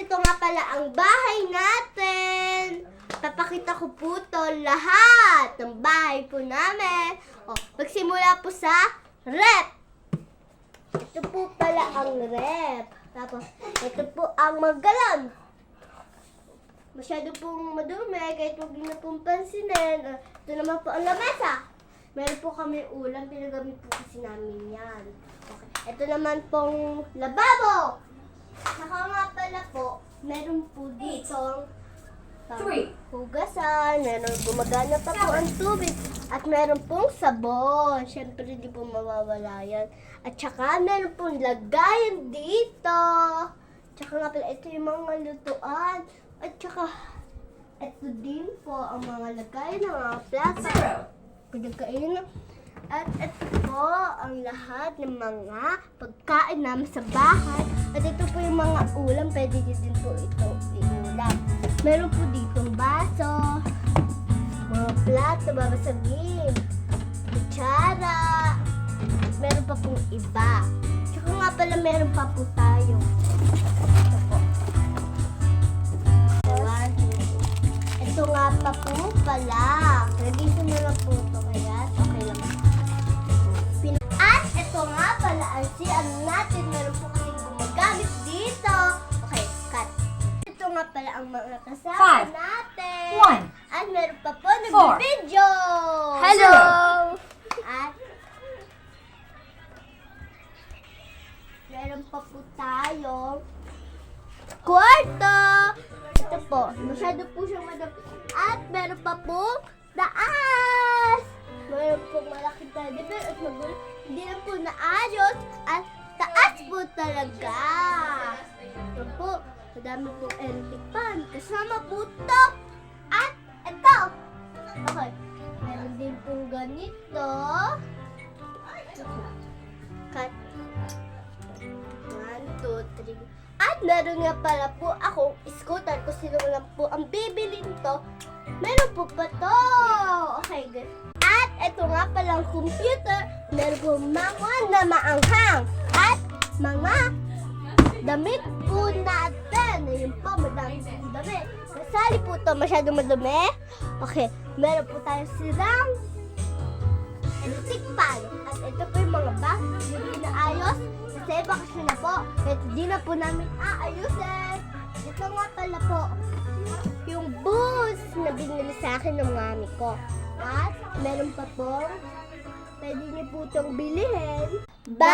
ito nga pala ang bahay natin. Papakita ko po to lahat ng bahay po namin. Magsimula po sa rep. Ito po pala ang rep. Tapos, ito po ang magalan. Masyado pong madumi, kahit huwag nyo na pong pansinin. Ito naman po ang lamesa. Meron po kami ulam, pinagamit po kasi namin yan. Okay. Ito naman pong lababo. Saka nga pala po, meron po dito hugasan, meron gumagana pa po ang tubig, at meron pong sabon. Siyempre, di po mawawala yan. At saka, meron pong lagayan dito. Tsaka nga pala, ito yung mga lutuan. At saka, ito din po ang mga lagayan ng mga plato. Pinagkainan. At ito po ang lahat ng mga pagkain namin sa bahay. At ito po yung mga ulam. Pwede nyo din po ito iulam. Meron po ditong baso, mga plato, babasagin, kutsara. Meron pa pong iba. Tsaka nga pala meron pa po tayo. Ito po. Ito nga pa po pala. Lagyan na lang po ito. Kaya okay lang. At ito nga pala ang CR natin. Meron po kasing gumagamit dito. Okay, cut. Ito nga pala ang mga kasama natin. 1. At meron pa po nag-video. Hello. At meron pa po tayo kwarto. Ito po, masyado po siyang madami. At meron pa po taas. Meron po malaking teddy at magulo. Hindi na po naayos. At taas po talaga. Ito po, madami po empty pan. Kasama po ito. At ito. Okay, meron din po ganito. Cut. 1, 2, 3. At meron nga pala po akong scooter. Kung sino lang po ang bibili nito, meron po pa to. Okay, good. At ito nga palang computer. Meron po mga na maanghang. At mga damit po natin. Ayun po, madami po damit. Nasali po ito, masyadong madumi. Okay, meron po tayong sirang electric pan. At ito po yung mga bag. Hindi na ayos. Kasi bakasyon na po. Ito di na po namin aayusin. Ito nga pala po, yung boots na binili sa akin ng mami ko. At meron pa po, pwede niyo po itong bilihin. Bye!